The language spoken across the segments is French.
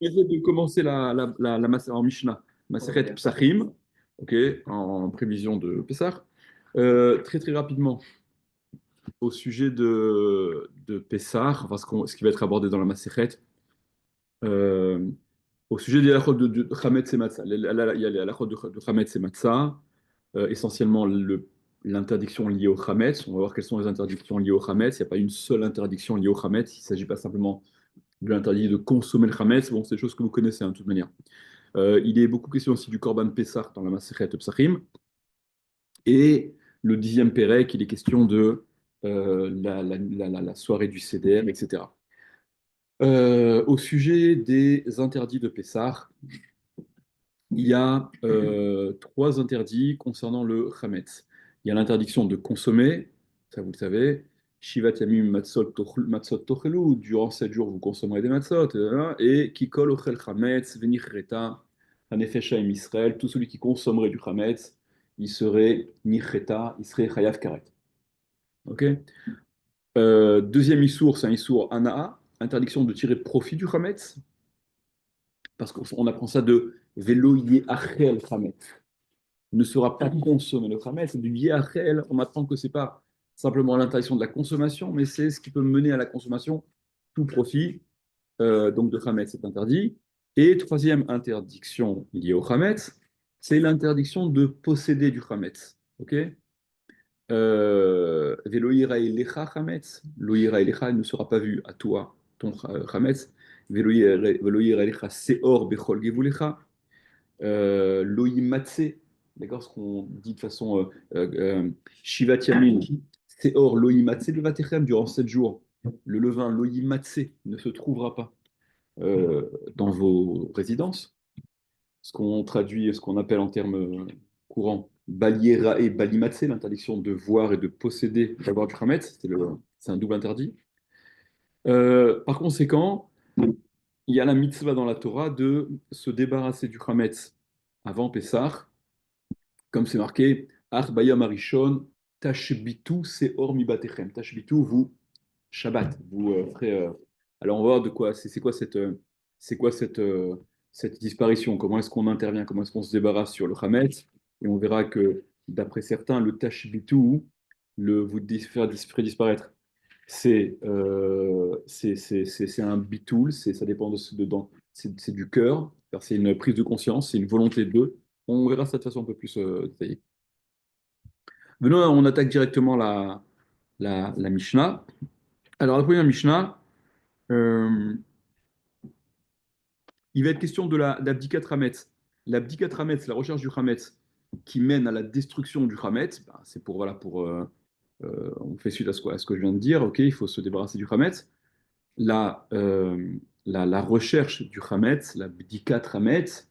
essaie de commencer en Mishnah, Masechet Psachim, ok, en prévision de Pessah. Très très rapidement, au sujet de Pessah, enfin, ce qui va être abordé dans la Masechet, euh, au sujet des halachot de Chametz et Matzah. Il y a les halachot de Chametz et Matzah, essentiellement l'interdiction liée au Chametz. On va voir quelles sont les interdictions liées au Chametz. Il n'y a pas une seule interdiction liée au Chametz. Il ne s'agit pas simplement de l'interdit de consommer le Chametz. Bon, c'est des choses que vous connaissez hein, de toute manière. Il est beaucoup question aussi du Korban Pessah dans la Masechet Psachim. Et le dixième Pérec, il est question de la soirée du CDM, etc. Au sujet des interdits de Pessah, il y a trois interdits concernant le Chametz. Il y a l'interdiction de consommer, ça vous le savez, Shivat Yamim Matzot Tochelu, durant 7 jours vous consommerez des matzot, et Kikol Ochel Chametz, Venirreta, Hanefesha im Israël, tout celui qui consommerait du Chametz, il serait Nirreta, il serait Chayav Karet. Ok. Deuxième issour, c'est un issour Anaa, interdiction de tirer profit du Chametz, parce qu'on apprend ça de Velo Achel Chametz ne sera pas consommé le khamet. C'est du yahel. On apprend que c'est pas simplement l'interdiction de la consommation, mais c'est ce qui peut mener à la consommation, tout profit. Donc de khamet, c'est interdit. Et troisième interdiction liée au khamet, c'est l'interdiction de posséder du khamet. Ok. Velo iraï lecha chametz, lo iraï lecha, il ne sera pas vu à toi, ton chametz. Velo iraï lecha seor bechol gevulecha. Loïmatse, d'accord, ce qu'on dit de façon Shivat Yamin, c'est or Loïmatse le Vatechem durant 7 jours. Le levain Loïmatse ne se trouvera pas dans vos résidences. Ce qu'on traduit, ce qu'on appelle en termes courants, Baliera et Balimatse, l'interdiction de voir et de posséder, d'avoir du Khametz, c'est un double interdit. Par conséquent, il y a la mitzvah dans la Torah de se débarrasser du Khametz avant Pessah, comme c'est marqué, Ach bayam arishon, tashbitu seor mibatechem. Tashbitu, vous, Shabbat, vous ferez. Alors on va voir de quoi, c'est quoi cette disparition, comment est-ce qu'on intervient, comment est-ce qu'on se débarrasse sur le Hametz, et on verra que d'après certains, le tashbitu, faire disparaître, c'est un bitoul, ça dépend dedans, c'est du cœur, car c'est une prise de conscience, c'est une volonté de. On verra ça de façon un peu plus détaillée. Venons, on attaque directement la Mishnah. Alors, la première Mishnah, euh, il va être question de l'abdikat Hametz. L'abdikat Hametz, la recherche du Hametz, qui mène à la destruction du Hametz, ben, c'est pour, voilà, on fait suite à ce que je viens de dire, ok, il faut se débarrasser du Hametz. La, euh, la recherche du Hametz, l'abdikat Hametz,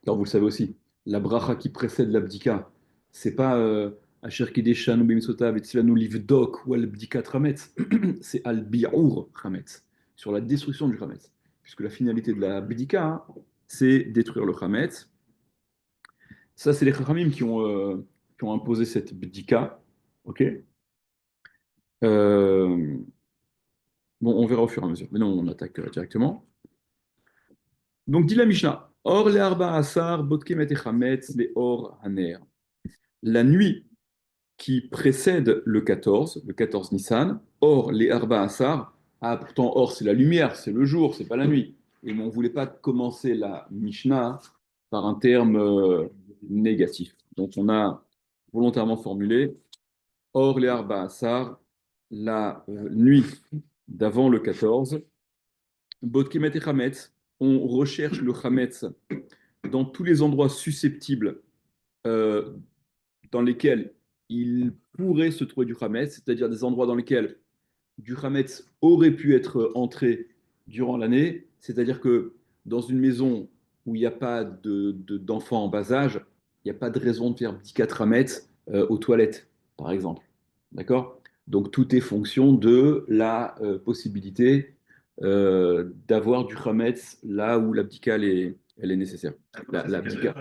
alors vous le savez aussi, la bracha qui précède l'abdika, c'est pas Asher Kideshanu Bimisotav et Tzilanu Livdok ou Al-Bdikat Hametz, c'est Al-Bi'ur Hametz, sur la destruction du Hametz. Puisque la finalité de la bdika, hein, c'est détruire le Hametz. Ça, c'est les Chachamim qui ont imposé cette bdika. Ok. Euh, bon, on verra au fur et à mesure. Mais non, on attaque directement. Donc, dit la Mishnah, Or le arba asar, botkem et chametz, le or haner. La nuit qui précède le 14 Nissan. Or, les Arba Assar, ah, pourtant, or, c'est la lumière, c'est le jour, c'est pas la nuit. Et on ne voulait pas commencer la Mishnah par un terme négatif. Donc, on a volontairement formulé Or, les Arba Assar, la nuit d'avant le 14. Botkemet et Chametz, on recherche le Chametz dans tous les endroits susceptibles euh, dans lesquels il pourrait se trouver du Hametz, c'est-à-dire des endroits dans lesquels du Hametz aurait pu être entré durant l'année, c'est-à-dire que dans une maison où il n'y a pas d'enfants en bas âge, il n'y a pas de raison de faire 4 Hametz aux toilettes, par exemple. D'accord. Donc tout est fonction de la possibilité d'avoir du Hametz là où l'abdika elle est nécessaire. L'abdika.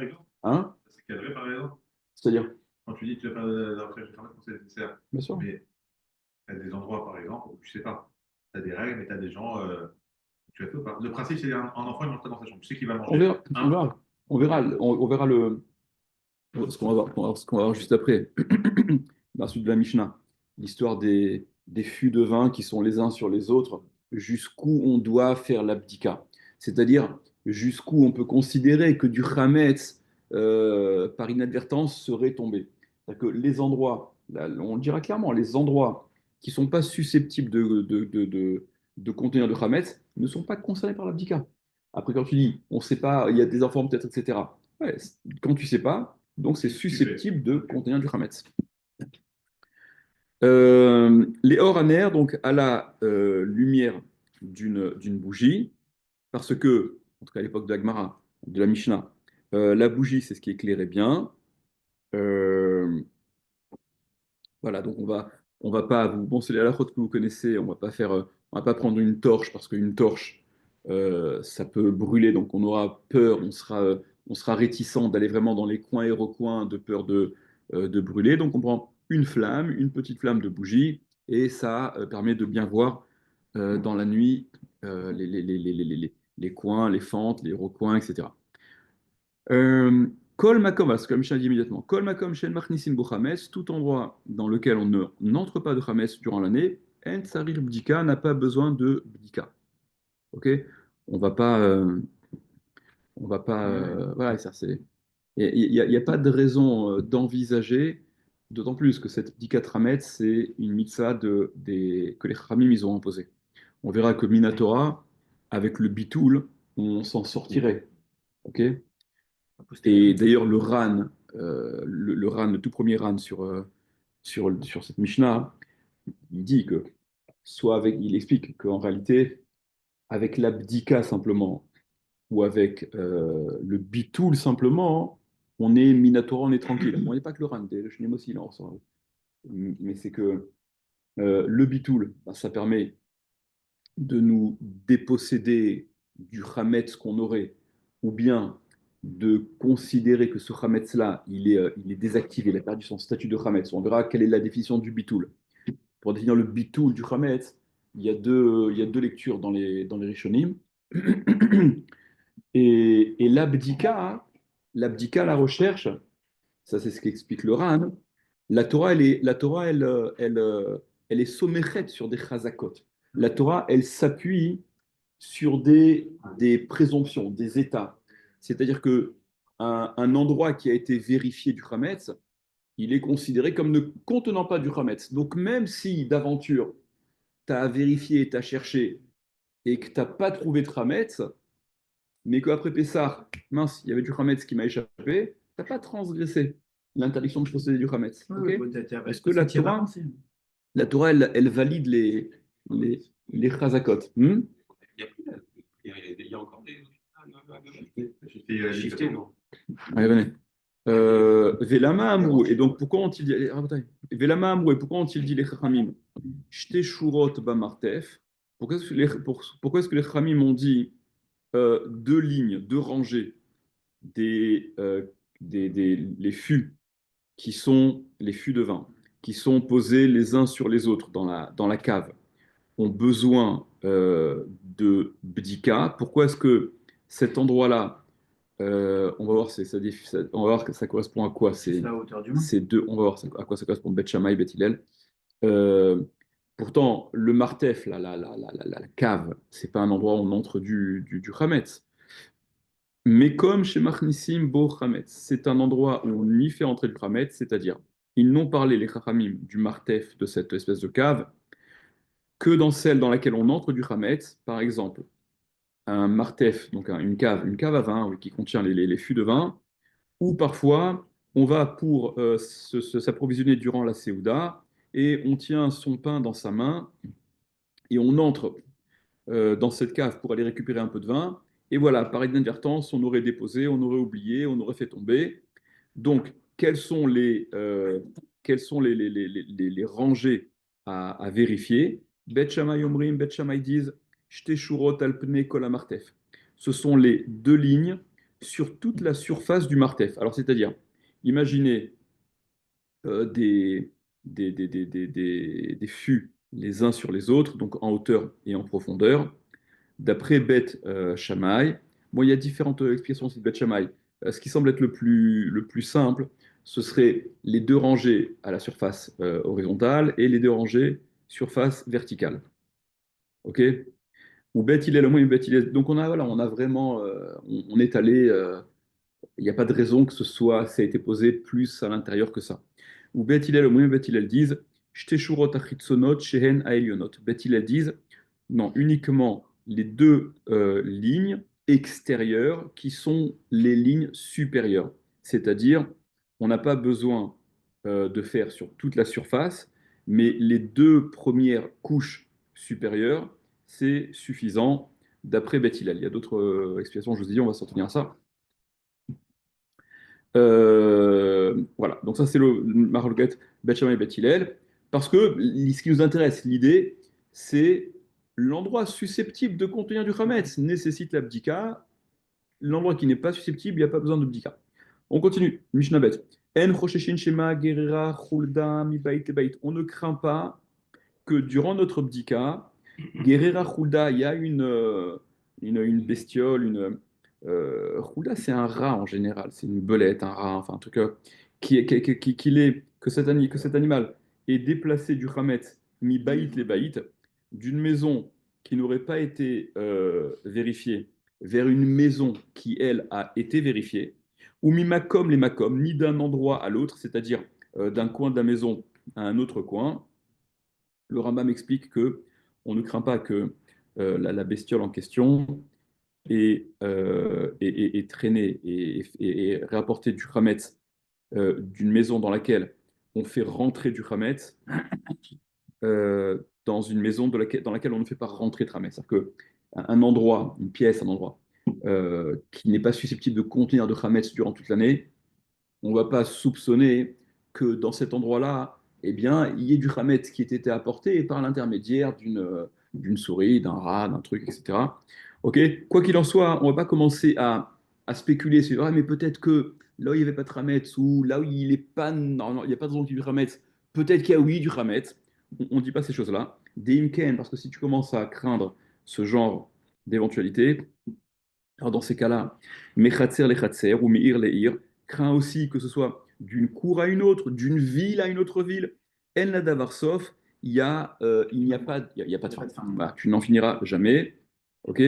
Hein? C'est cadré par exemple. C'est-à-dire? Quand tu dis que tu vas faire de la recherche de quand c'est nécessaire. Bien sûr. Mais il y a des endroits, par exemple, où tu sais pas. Tu as des règles, mais tu as des gens, Tu as fait ou pas? Le principe, c'est un enfant, il mange pas dans sa chambre. Tu sais qu'il va On manger verra, on un. verra, on verra ce qu'on va voir, ce qu'on va voir juste après, dans la suite de la Mishnah. L'histoire des fûts de vin qui sont les uns sur les autres, jusqu'où on doit faire l'abdika. C'est-à-dire jusqu'où on peut considérer que du chametz, par inadvertance, serait tombé. C'est-à-dire que les endroits, là, on le dira clairement, les endroits qui ne sont pas susceptibles de contenir de chametz ne sont pas concernés par l'abdika. Après, quand tu dis, on ne sait pas, il y a des enfants peut-être, etc. Ouais, quand tu ne sais pas, donc c'est Tu fais. susceptible de contenir du Hametz. Les Horaner, donc à la lumière d'une bougie, parce que, en tout cas à l'époque de l'Agmara, de la Mishnah, la bougie, c'est ce qui éclairait bien. Euh, Voilà, donc on va pas, bon, c'est la halachot que vous connaissez, on va pas prendre une torche parce qu'une torche, ça peut brûler, donc on aura peur, on sera réticent d'aller vraiment dans les coins et recoins de peur de brûler. Donc on prend une flamme, une petite flamme de bougie, et ça permet de bien voir dans la nuit les coins, les fentes, les recoins, etc. Kol makom, voilà ce que la Mishnah dit immédiatement. Kol makom shen machnisin bo chametz, tout endroit dans lequel on n'entre pas de chametz durant l'année, en tsarir bdika n'a pas besoin de bdika. Ok? On va pas, voilà, ça c'est. Il y a pas de raison d'envisager, d'autant plus que cette bdika chametz, c'est une mitzvah que les Chachamim ils ont imposée. On verra que Minatora, avec le bitoul, on s'en sortirait. Ok? A Et posteriori. d'ailleurs, le Ran, le Ran, le tout premier Ran sur cette Mishnah, il dit que, il explique qu'en réalité, avec l'abdika simplement, ou avec le bitoul simplement, on est minatora, on est tranquille. On n'est pas que le Ran, le Shneim aussi, il en ressort. Mais c'est que le bitoul, ben, ça permet de nous déposséder du Hametz qu'on aurait, ou bien de considérer que ce Hametz-là, il est désactivé, il a perdu son statut de Hametz. On verra quelle est la définition du bitoul. Pour définir le bitoul du Hametz, il y a deux lectures dans les Rishonim. Et l'abdika, la recherche, ça c'est ce qu'explique le Ran, la Torah, elle est somméchette sur des chazakot. La Torah, elle s'appuie sur des présomptions, des états. C'est-à-dire que un endroit qui a été vérifié du Hametz, il est considéré comme ne contenant pas du Hametz. Donc même si d'aventure, tu as vérifié, tu as cherché et que tu n'as pas trouvé de Hametz, mais qu'après Pessah, mince, il y avait du Hametz qui m'a échappé, tu n'as pas transgressé l'interdiction de posséder du Hametz. Oui, Ok? oui, Parce que parce que tu n'y as pas pensé. La Torah elle valide les, les chazakot. Il y a plus là. Il y a encore des. J'étais shifté, non? Allez, venez. Velama Amrou. Et donc, pourquoi ont-ils dit. Velama Amrou. Et pourquoi ont-ils dit les Chachamim? Shte Shurot Bamartef. Pourquoi est-ce que les Chachamim ont dit deux lignes, deux rangées les fûts qui sont les fûts de vin, qui sont posés les uns sur les autres dans la cave, ont besoin bdika. Pourquoi est-ce que cet endroit-là, on va voir, on va voir que ça correspond à quoi C'est la hauteur du main. ces deux, on va voir à quoi ça correspond Beth Shammai, Beth Hillel. Euh, Pourtant, le martef, la cave, c'est pas un endroit où on entre du Hametz. Mais comme chez Machnissim Bo Hametz, c'est un endroit où on y fait entrer le Hametz, c'est-à-dire, ils n'ont parlé, les Chachamim, du martef de cette espèce de cave, que dans celle dans laquelle on entre du Hametz, par exemple, un martef, donc une cave à vin oui, qui contient les fûts de vin, ou parfois on va pour s'approvisionner durant la Séouda et on tient son pain dans sa main et on entre dans cette cave pour aller récupérer un peu de vin. Et voilà, par inadvertance, on aurait déposé, on aurait oublié, on aurait fait tomber. Donc, quelles sont les rangées à vérifier? Bet Shammai Omrim, Bet Shammai disent Shte Shurot al Pnei Kol HaMartef. Ce sont les deux lignes sur toute la surface du martef. Alors, c'est-à-dire, imaginez euh, des, des fûts les uns sur les autres, donc en hauteur et en profondeur. d'après Beth Shammai, bon, il y a différentes explications aussi de Beth Shammai. Ce qui semble être le plus simple, ce serait les deux rangées à la surface horizontale et les deux rangées surface verticale. OK? Ou Beth Hillel, au moins Beth Hillel. Donc voilà, on a vraiment, on est allé, il n'y a pas de raison que ça a été posé plus à l'intérieur que ça. Ou Beth Hillel, au moins Beth Hillel disent, Shte shurot achitzonot shehen haelionot. Beth Hillel disent, non, uniquement les deux lignes extérieures qui sont les lignes supérieures. C'est-à-dire, on n'a pas besoin de faire sur toute la surface, mais les deux premières couches supérieures, c'est suffisant d'après Beth Hillel. Il y a d'autres explications, je vous dis, on va s'en tenir à ça. Voilà, donc ça c'est le Mahalgat Bet Shammai et Bet Hillel, parce que ce qui nous intéresse, l'idée, c'est l'endroit susceptible de contenir du Hametz nécessite l'abdika, l'endroit qui n'est pas susceptible, il n'y a pas besoin de bdika. On continue, Mishnah Bet. En chosheshin shema gerera chulda mi bait bait. On ne craint pas que durant notre bdika, Guerrera Hulda, il y a une bestiole, Hulda, c'est un rat en général, c'est une belette, un rat, enfin un truc que cet animal est déplacé du Hametz, mi baït les baït, d'une maison qui n'aurait pas été vérifiée vers une maison qui, elle, a été vérifiée, ou mi makom les makom, ni d'un endroit à l'autre, c'est-à-dire d'un coin de la maison à un autre coin. Le Rambam explique que on ne craint pas que la bestiole en question est traînée et rapportée du Hametz d'une maison dans laquelle on fait rentrer du Hametz dans une maison dans laquelle on ne fait pas rentrer de Hametz. C'est-à-dire qu'un endroit, une pièce, un endroit qui n'est pas susceptible de contenir de Hametz durant toute l'année, on ne va pas soupçonner que dans cet endroit-là, eh bien, il y ait du Hametz qui ait été apporté par l'intermédiaire d'une souris, d'un rat, d'un truc, etc. Ok. Quoi qu'il en soit, on ne va pas commencer à spéculer sur ah, mais peut-être que là où il n'y avait pas de Hametz ou là où il n'est pas, non, il n'y a pas de zone du Hametz, peut-être qu'il y a oui du Hametz. On ne dit pas ces choses-là. Des imken, parce que si tu commences à craindre ce genre d'éventualité, alors dans ces cas-là, Mechatzer les Chatzer ou Meir les Ir craint aussi que ce soit d'une cour à une autre, d'une ville à une autre ville. En la Davarsov, il n'y a pas, il y a pas de fin. Voilà, tu n'en finiras jamais. Ok.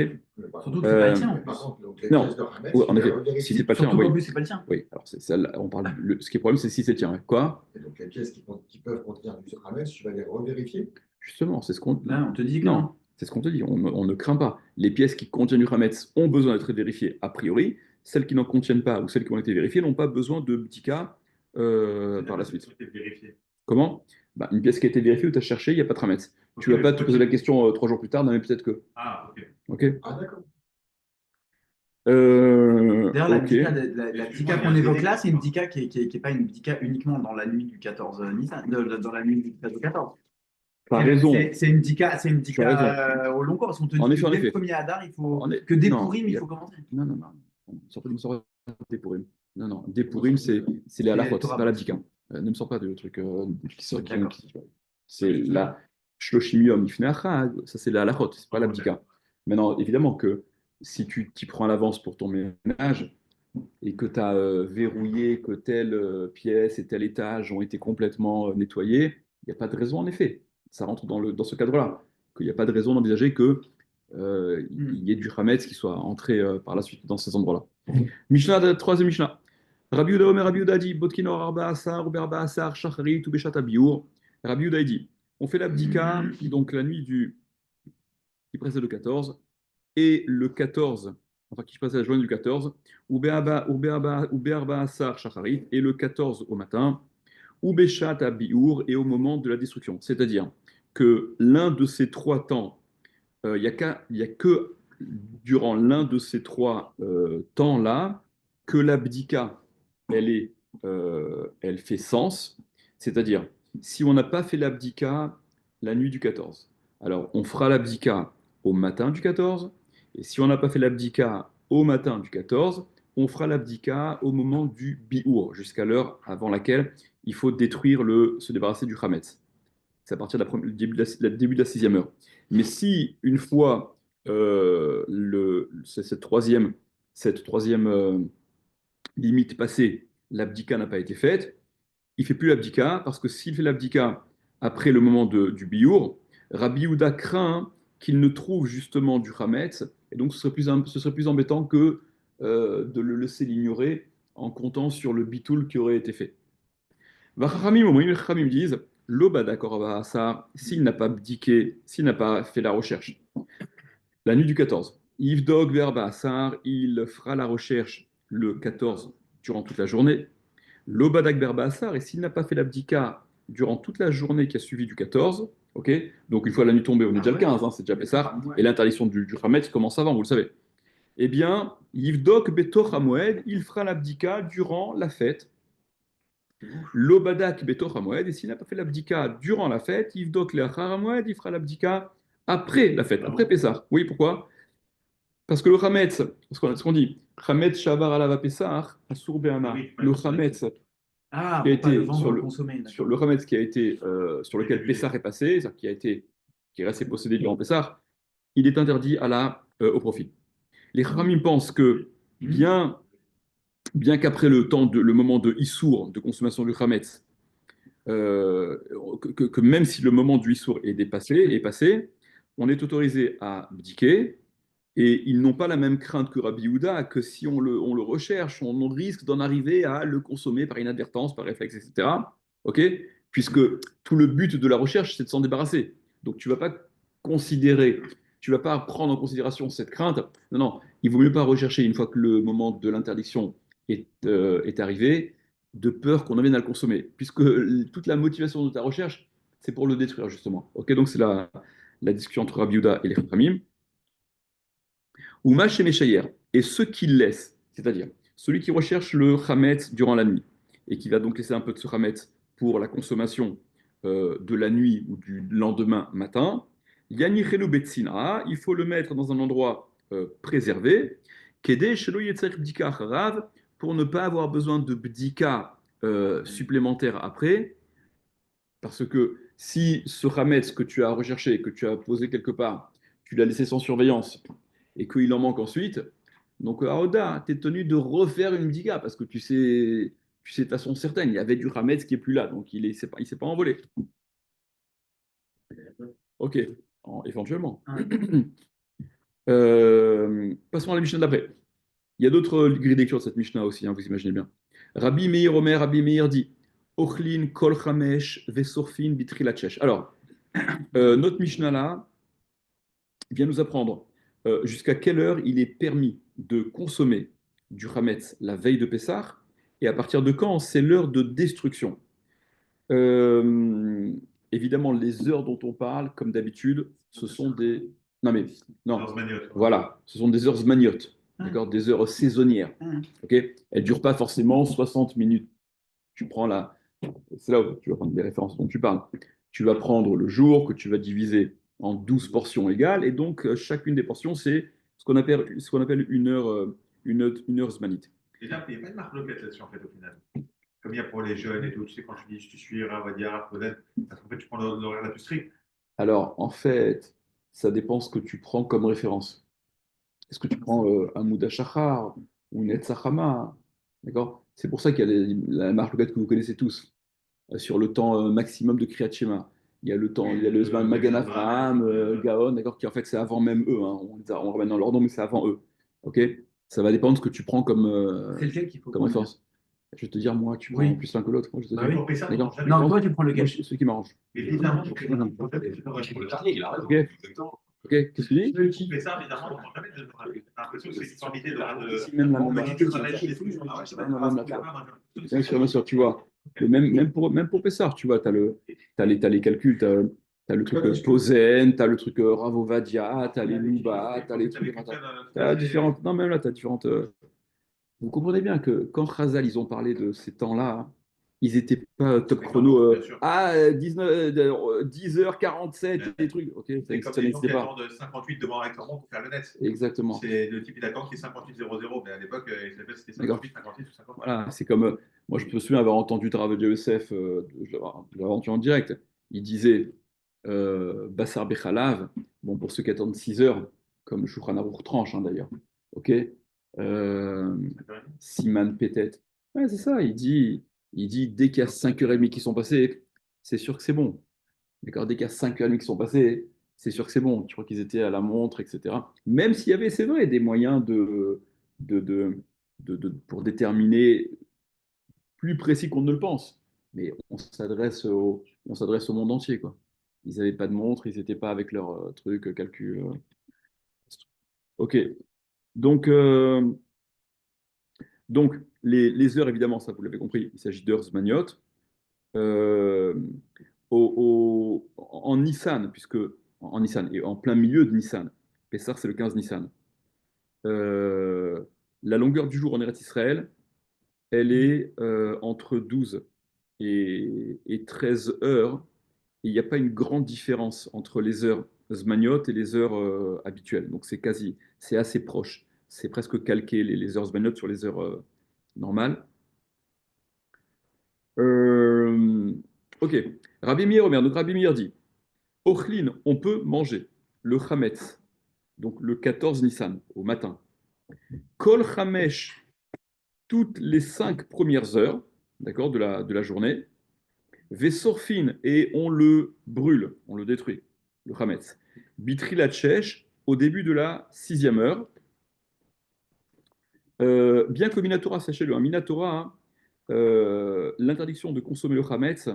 Surtout que c'est pas le tien en plus. Par contre, donc les Non, pièces de Hametz, oui, en tu les effet, revérifies. si c'est pas le tien, Surtout oui. qu'en plus, c'est pas le tien. Oui, alors on parle. Ce qui est problème, c'est si c'est le tien. Ouais. Quoi? Et donc les pièces qui peuvent contenir du Hametz, tu vas les revérifier. Justement, c'est ce qu'on. Là, on te dit que Non, non. c'est ce qu'on te dit. On ne craint pas. Les pièces qui contiennent du Hametz ont besoin d'être vérifiées a priori. Celles qui n'en contiennent pas ou celles qui ont été vérifiées n'ont pas besoin de bdika par la suite. Comment? Bah, une pièce qui a été vérifiée ou tu as cherché, il n'y a pas de Hametz. Tu ne vas pas te poser la question 3 jours plus tard, non mais peut-être que. Ah, ok. Ok. Ah, d'accord. D'ailleurs, la Ok. bdika, la bdika qu'on évoque là, c'est une bdika qui n'est pas une bdika uniquement dans la nuit du 14 Nissan, dans la nuit du 13 au 14. Tu as raison. C'est une bdika, Tu as raison. au long cours, parce qu'on te En dit effet, que en dès effet. le premier Hadar, il faut En est- que dès non, Pourim, il il y a- faut commencer. Non, non, non. Des Purim. Non, non. Des Purim, c'est les halachot, c'est pas la bdika. Ne me sors pas de trucs D'accord. c'est la shloshim yom ifnei achag, ça c'est la halachot, c'est pas la bdika. Maintenant, évidemment que si tu t'y prends à l'avance pour ton ménage et que tu as verrouillé que telle pièce et tel étage ont été complètement nettoyés, il n'y a pas de raison en effet. Ça rentre dans ce cadre-là. Qu'il n'y a pas de raison d'envisager que il y ait du Hametz qui soit entré par la suite dans ces endroits-là. Mishnah, troisième Mishnah. Rabbi Yehuda Omer, Rabbi Yehuda dit, Botkinor Arba Asar, Uberba Asar, Shacharit, ou Beshat Abiour. Rabbi Yehuda dit, on fait l'abdika, donc la nuit qui précède le 14, et le 14, enfin qui précède la journée du 14, ou Be'arba Asar, Shacharit, et le 14 au matin, ou Beshat Abiour, et au moment de la destruction. C'est-à-dire que l'un de ces trois temps, il y a que durant l'un de ces trois temps-là que l'abdika, elle fait sens. C'est-à-dire, si on n'a pas fait l'abdika la nuit du 14, alors on fera l'abdika au matin du 14, et si on n'a pas fait l'abdika au matin du 14, on fera l'abdika au moment du biour, jusqu'à l'heure avant laquelle il faut se débarrasser du chametz. C'est à partir du début de la sixième heure. Mais si, une fois cette troisième limite passée, l'abdika n'a pas été faite, il ne fait plus l'abdika, parce que s'il fait l'abdika après le moment du biour, Rabbi Yehuda craint qu'il ne trouve justement du chametz, et donc ce serait plus embêtant que de le laisser l'ignorer en comptant sur le bitoul qui aurait été fait. Vachachamim, au moins, les Chachamim disent, l'oba d'accord à ça, s'il n'a pas abdiqué, s'il n'a pas fait la recherche, la nuit du 14, Yvdog verba Asar, il fera la recherche le 14 durant toute la journée. L'Obadak Berbassar, et s'il n'a pas fait l'abdika durant toute la journée qui a suivi du 14, ok, donc une fois la nuit tombée, on est déjà le 15, hein, c'est déjà Pessar, et l'interdiction du Hametz commence avant, vous le savez. Eh bien, Yivdok Betoch Hamoed, il fera l'abdika durant la fête. L'Obadak Betoch Hamoed, et s'il n'a pas fait l'abdika durant la fête, Yivdok Leachar Hamoed, il fera l'abdika après la fête, après Pessar. Oui, pourquoi? Parce que le Hametz, ce qu'on dit, Hametz Shavar Alava Pessar, Asur Be'ana, le Hametz Ah, qui a pour pas le été vendre sur ou le le, consommer. sur D'accord. le remède qui a été sur lequel Pessah est passé, c'est-à-dire qui est resté possédé durant Pessah, il est interdit au profit. Les Khamim pensent que bien qu'après le moment de Issour, de consommation du Hametz, euh, que même si le moment du Issour est passé, on est autorisé à bdiquer, et ils n'ont pas la même crainte que Rabbi Yehuda, que si on le recherche, on risque d'en arriver à le consommer par inadvertance, par réflexe, etc. Ok? Puisque tout le but de la recherche, c'est de s'en débarrasser. Donc tu ne vas pas considérer, tu vas pas prendre en considération cette crainte. Non, non, il vaut mieux pas rechercher une fois que le moment de l'interdiction est arrivé, de peur qu'on en vienne à le consommer. Puisque toute la motivation de ta recherche, c'est pour le détruire, justement. Ok? Donc c'est la discussion entre Rabbi Yehuda et les Khamim. Ou Mash et Meshayer, et ceux qui laissent, c'est-à-dire celui qui recherche le Hametz durant la nuit, et qui va donc laisser un peu de ce Hametz pour la consommation de la nuit ou du lendemain matin, Yanichenu Betsina, il faut le mettre dans un endroit préservé, Kede Shelo Yetzer Bdika Harav, pour ne pas avoir besoin de Bdika supplémentaire après, parce que si ce Hametz que tu as recherché, que tu as posé quelque part, tu l'as laissé sans surveillance et qu'il en manque ensuite, donc Aoda, tu es tenu de refaire une bdiga parce que tu sais de façon certaine, il y avait du Hametz qui est plus là, donc il s'est pas envolé. Ok, éventuellement. Passons à la Mishnah d'après. Il y a d'autres grilles de lecture de cette Mishnah aussi, hein, vous imaginez bien. Rabbi Meir Omer, Rabbi Meir dit Ochlin kol chamesh vesorfin bitrilachesh. Alors, notre Mishnah là vient nous apprendre jusqu'à quelle heure il est permis de consommer du Hametz la veille de Pessah et à partir de quand c'est l'heure de destruction. Euh, Évidemment, les heures dont on parle, comme d'habitude, ce sont des. Non, mais. Non, voilà, ce sont des heures zmaniotes, d'accord, des heures saisonnières. Ok. Elles ne durent pas forcément 60 minutes. Tu prends la. C'est là où tu vas prendre les références dont tu parles. Tu vas prendre le jour que tu vas diviser en 12 portions égales, et donc chacune des portions, c'est ce qu'on appelle une heure zmanite. Et là, il n'y a pas de marque locale là-dessus, en fait, au final. Comme il y a pour les jeunes et tout, tu sais, quand tu dis tu suis on va dire, peut-être, parce qu'en fait, tu prends l'horaire la plus strict. Alors, en fait, ça dépend ce que tu prends comme référence. Est-ce que tu prends un Mouda Shachar ou une Etzachama? D'accord? C'est pour ça qu'il y a la marque locale que vous connaissez tous, sur le temps maximum de Kriyat Shema. Il y a le temps, il y a le Zman Magan Avraham, Gaon, d'accord, qui en fait c'est avant même eux, hein. On remet dans leur nom, mais c'est avant eux. Ok? Ça va dépendre de ce que tu prends C'est lequel qu'il faut comme prendre? référence. Je vais te dire, moi, tu prends Oui. plus l'un que l'autre. Moi, je te Bah dis. oui. D'accord? Non, toi, tu prends Moi, lequel? celui qui m'arrange. Mais bizarrement, Pour le dernier, il a raison. Ok. Ok, qu'est-ce que tu dis? ceux qui fait ça, bizarrement, on ne prend jamais de. J'ai l'impression que c'est une formalité Si, même la On même me dit que ça va être les flux. Bien sûr, tu vois. Mais même pour Pessar, tu vois, t'as les calculs, t'as le truc Posen, t'as le truc Ravovadia, t'as les Luba, t'as les trucs. T'as différentes. Non, même là, t'as différentes. Vous comprenez bien que quand Chazal, ils ont parlé de ces temps-là, ils n'étaient pas top chrono. 10h47, des trucs. Ok, C'est comme ça les gens n'existait qui pas. attendent 58 devant un restaurant pour faire le net. Exactement. C'est le type d'attente qui est 58-00, mais à l'époque, c'était D'accord. 58, 58 ou 50. Voilà, c'est comme. Moi, je me souviens avoir entendu Drav Yosef, je l'avais entendu en direct. Il disait Bassar Bechalav, bon, pour ceux qui attendent 6 heures, comme Shulchan Aruch tranche d'ailleurs. Ok. Siman Petet. Ouais, c'est ça. Il dit dès qu'il y a 5h30 qui sont passées, c'est sûr que c'est bon. D'accord? Dès qu'il y a 5h30 qui sont passées, c'est sûr que c'est bon. Tu crois qu'ils étaient à la montre, etc. Même s'il y avait, c'est vrai, des moyens de, de, pour déterminer plus précis qu'on ne le pense. Mais on s'adresse au monde entier, quoi. Ils n'avaient pas de montre, ils n'étaient pas avec leur truc, calcul. Ok. Donc, donc les heures, évidemment, ça vous l'avez compris, il s'agit d'heures zmaniotes. Euh, en Nissan, puisque en Nissan, et en plein milieu de Nissan, Pessah, c'est le 15 Nissan. Euh, la longueur du jour en Eretz Israël, elle est entre 12 et 13 heures. Et il n'y a pas une grande différence entre les heures zmaniotes et les heures habituelles. Donc c'est assez proche. C'est presque calqué les heures zmaniotes sur les heures normales. Euh, ok. Rabbi Meir Omer. Donc Rabbi Meir dit, Ochlin, on peut manger le chametz, donc le 14 Nissan, au matin. Kol chamesh, toutes les 5 premières heures, d'accord, de la journée. Vesorfin, et on le brûle, on le détruit, le chametz. Bitri la au début de la 6e heure. Bien que Minatora, sachez-le, Minatora, l'interdiction de consommer le chametz,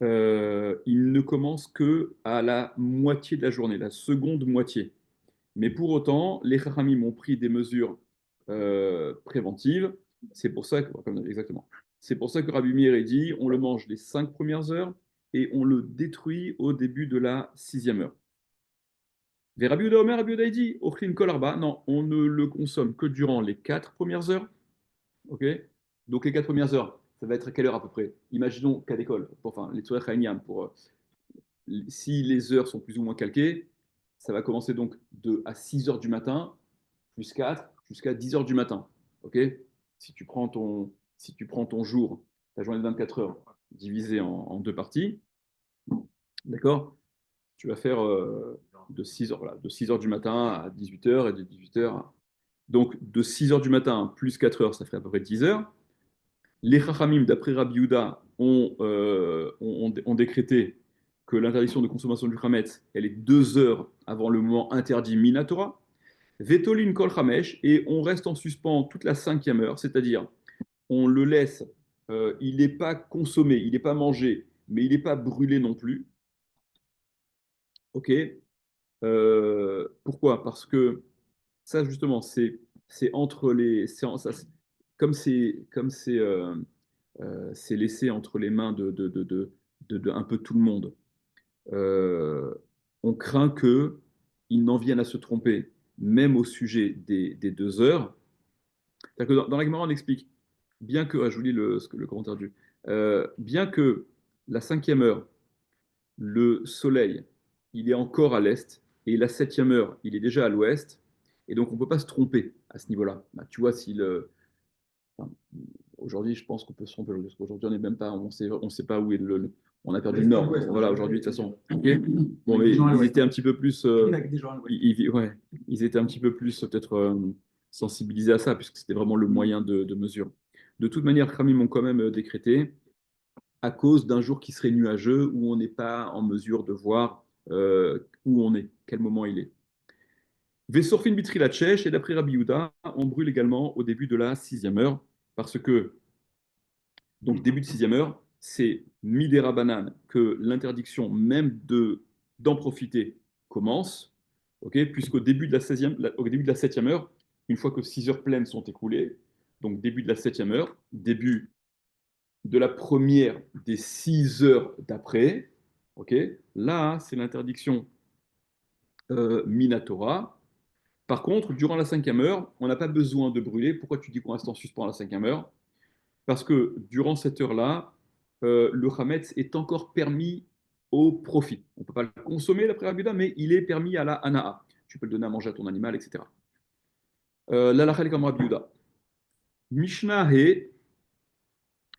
il ne commence que à la moitié de la journée, la seconde moitié. Mais pour autant, les Chachamim ont pris des mesures préventives. C'est pour ça que, exactement. C'est pour ça que Rabbi Meir a dit, on le mange les 5 premières heures et on le détruit au début de la 6e heure. Vers Rabbi Yehuda Omer, Rabbi Yehuda dit, Ochlin kol arba, non, on ne le consomme que durant les 4 premières heures. Ok. Donc les 4 premières heures, ça va être à quelle heure à peu près? Imaginons qu'à l'école, enfin les Tzorech Haïniam, si les heures sont plus ou moins calquées, ça va commencer donc à 6 heures du matin, plus 4, jusqu'à 10 heures du matin. Ok. Si tu prends ton jour, ta journée de 24 heures, divisée en deux parties, d'accord, tu vas faire de 6 heures, voilà, de 6 heures du matin à 18 heures et de 18 heures Donc, de 6 heures du matin plus 4 heures, ça ferait à peu près 10 heures. Les Chachamim, d'après Rabbi Yehuda, ont décrété que l'interdiction de consommation du Hametz, elle est 2 heures avant le moment interdit Minatora. Vetolin Kol Hamesh, et on reste en suspens toute la 5e heure, c'est-à-dire on le laisse, il n'est pas consommé, il n'est pas mangé, mais il n'est pas brûlé non plus. Ok. Pourquoi? Parce que ça, justement, c'est entre les. Comme c'est laissé entre les mains de un peu tout le monde. Euh, on craint qu'ils n'en viennent à se tromper, même au sujet des 2 heures. C'est-à-dire que dans la Gemara, on explique, bien que, je vous lis le commentaire bien que la 5e heure, le soleil, il est encore à l'est, et la 7e heure, il est déjà à l'ouest, et donc on ne peut pas se tromper à ce niveau-là. Bah, tu vois, enfin, aujourd'hui, je pense qu'on peut se tromper, parce qu'aujourd'hui, on n'est même pas, on sait pas où est on a perdu le nord. Voilà, aujourd'hui, de toute façon. Ok. Bon, mais ils étaient un petit peu plus, ouais, ils étaient un petit peu plus peut-être sensibilisés à ça, puisque c'était vraiment le moyen de mesure. De toute manière, Khamim m'ont quand même décrété à cause d'un jour qui serait nuageux, où on n'est pas en mesure de voir où on est, quel moment il est. Vesorfin bitri la tchèche, et d'après Rabbi Yehuda, on brûle également au début de la 6e heure, parce que, donc début de 6e heure, c'est midera banane que l'interdiction même d'en profiter commence, ok, puisqu'au début de la 16e, au début de la 7e heure, une fois que 6 heures pleines sont écoulées, donc début de la 7e heure, début de la première des 6 heures d'après, ok, là, c'est l'interdiction Minatora. Par contre, durant la 5e heure, on n'a pas besoin de brûler. Pourquoi tu dis qu'on reste en suspens à la 5e heure? Parce que durant cette heure-là, le Hametz est encore permis au profit. On ne peut pas le consommer d'après Rabbi Yehuda, mais il est permis à la Hana'a. Tu peux le donner à manger à ton animal, etc. L'Alachel comme Rabbi Yehuda. Mishnah He,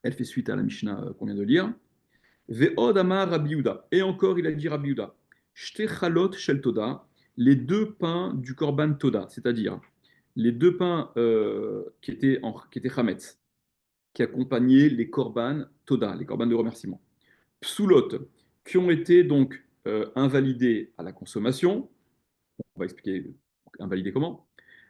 elle fait suite à la Mishnah qu'on vient de lire. Ve'od amar Rabbi Yehuda. Et encore, il a dit Rabbi Yehuda. Shte chalot shel toda. les deux pains du Korban Toda, c'est-à-dire les deux pains qui étaient Chametz, qui accompagnaient les Korban Toda, les Korban de remerciement. Psoulot, qui ont été donc invalidés à la consommation. On va expliquer invalidés comment.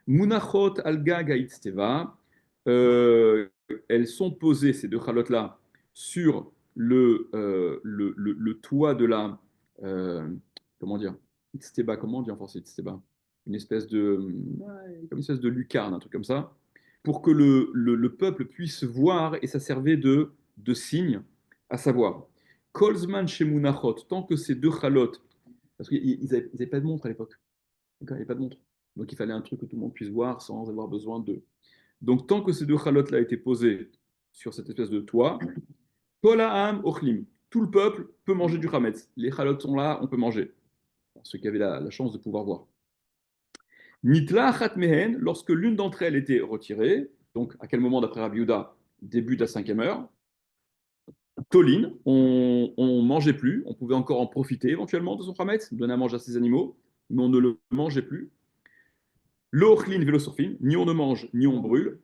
Munachot al-Gag ha'Itzteva, elles sont posées, ces deux chalotes-là, sur le toit de la. Comment dire Itzteba, comment on dit en français Itzteba? Une espèce de. Ouais, comme une espèce de lucarne, un truc comme ça, pour que le peuple puisse voir, et ça servait de signe, à savoir, Kolzman chez Munachot, tant que ces deux chalotes, parce qu'ils n'avaient pas de montre à l'époque, d'accord, il n'y avait pas de montre. Donc il fallait un truc que tout le monde puisse voir sans avoir besoin de. Donc tant que ces deux chalotes-là étaient posées sur cette espèce de toit, Kol ha'am ochlim, tout le peuple peut manger du chametz. Les chalotes sont là, on peut manger. Ceux qui avaient la chance de pouvoir voir. Nitla achat mehen, lorsque l'une d'entre elles était retirée, donc à quel moment d'après Rabbi Yehuda? Début de la 5e heure. Tolin, on mangeait plus, on pouvait encore en profiter éventuellement de son chametz, donner à manger à ses animaux, mais on ne le mangeait plus. L'ochlin vélosurfin, ni on ne mange, ni on brûle,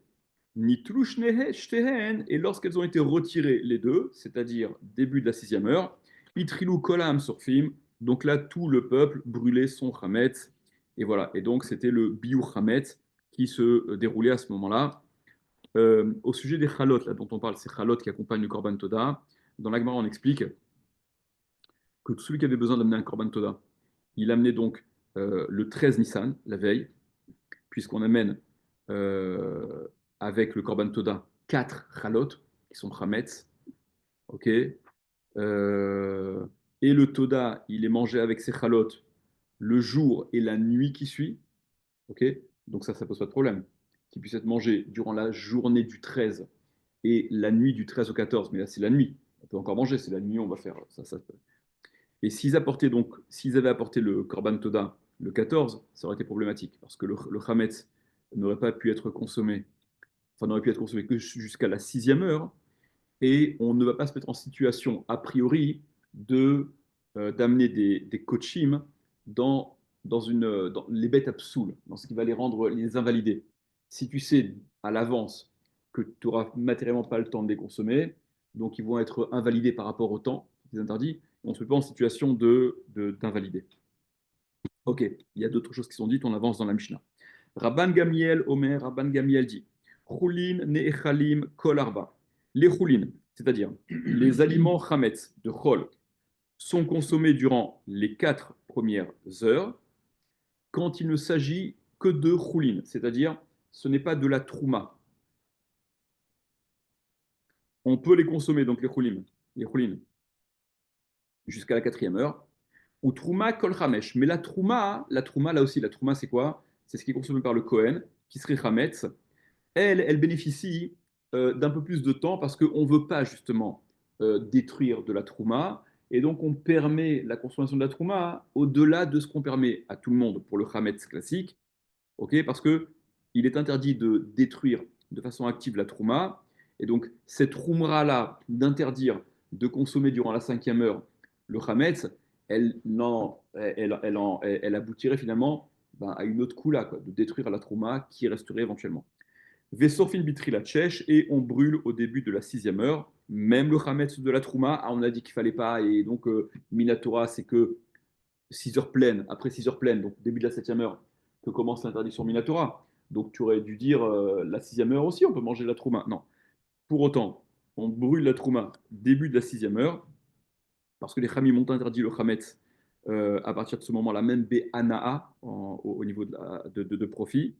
ni tlouchnehe shtehen, et lorsqu'elles ont été retirées les deux, c'est-à-dire début de la 6e heure, itrilou kolam surfim, donc là tout le peuple brûlait son chametz, et voilà, et donc c'était le biur chametz qui se déroulait à ce moment-là. Au sujet des chalotes, là dont on parle, ces chalotes qui accompagnent le korban toda, dans l'Agmara on explique que celui qui avait besoin d'amener un korban toda, il amenait donc le 13 Nissan, la veille, puisqu'on amène avec le Korban Toda 4 chalot, qui sont chametz, ok, et le Toda, il est mangé avec ses chalot le jour et la nuit qui suit, ok, donc ça pose pas de problème, qu'il puisse être mangé durant la journée du 13 et la nuit du 13 au 14, mais là c'est la nuit, on peut encore manger, c'est la nuit, on va faire ça. Et s'ils avaient apporté le Korban Toda le 14, ça aurait été problématique, parce que le chametz n'aurait pas pu être consommé, enfin n'aurait pu être consommé que jusqu'à la 6e heure, et on ne va pas se mettre en situation, a priori, d'amener des kochim dans les bêtes absoules, dans ce qui va les invalider. Si tu sais à l'avance que tu n'auras matériellement pas le temps de les consommer, donc ils vont être invalidés par rapport au temps, des interdits, on ne se met pas en situation d'invalider. Ok, il y a d'autres choses qui sont dites, on avance dans la Mishnah. Rabban Gamiel, Omer, Rabban Gamiel dit Choulin ne'echalim kol arba. Les choulin, c'est-à-dire les aliments chametz de chol, sont consommés durant les 4 premières heures quand il ne s'agit que de choulin, c'est-à-dire ce n'est pas de la trouma. On peut les consommer, donc les choulin, jusqu'à la 4e heure, ou trouma kol chamesh. Mais la trouma là aussi, la trouma c'est quoi? C'est ce qui est consommé par le Kohen, qui serait chametz. Elle bénéficie d'un peu plus de temps parce qu'on ne veut pas justement détruire de la trouma. Et donc, on permet la consommation de la trouma au-delà de ce qu'on permet à tout le monde pour le chametz classique. Okay, parce qu'il est interdit de détruire de façon active la trouma. Et donc, cette troumra-là, d'interdire de consommer durant la 5e heure le chametz, elle aboutirait finalement à une autre coula, quoi, de détruire la trouma qui resterait éventuellement. Vesorfin bitri la tchèche, et on brûle au début de la 6e heure, même le chametz de la trouma. On a dit qu'il fallait pas, et donc Minatora, c'est que 6 heures pleines, après 6 heures pleines, donc début de la 7e heure, que commence l'interdiction Minatora. Donc tu aurais dû dire la 6e heure aussi, on peut manger la trouma. Non. Pour autant, on brûle la trouma début de la 6e heure, parce que les Khamim ont interdit le chametz à partir de ce moment-là, même Be'ana'a, au niveau de profit.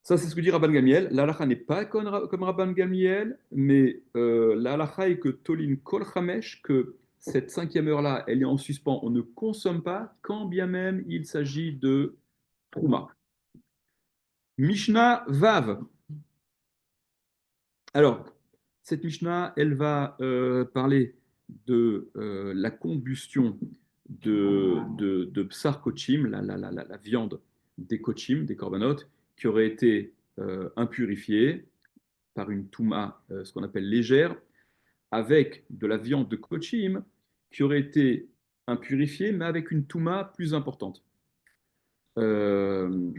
Ça, c'est ce que dit Rabban Gamiel. L'alacha n'est pas comme Rabban Gamiel, mais l'alacha est que Tolin Kol Chamesh, que cette 5e heure-là, elle est en suspens, on ne consomme pas, quand bien même il s'agit de Trouma. Mishnah Vav. Alors, cette Mishnah, elle va parler de la combustion de Psar Kochim, la viande des Kochim, des Korbanot, qui aurait été impurifiée par une Touma, ce qu'on appelle légère, avec de la viande de Kochim qui aurait été impurifiée, mais avec une Touma plus importante. Euh,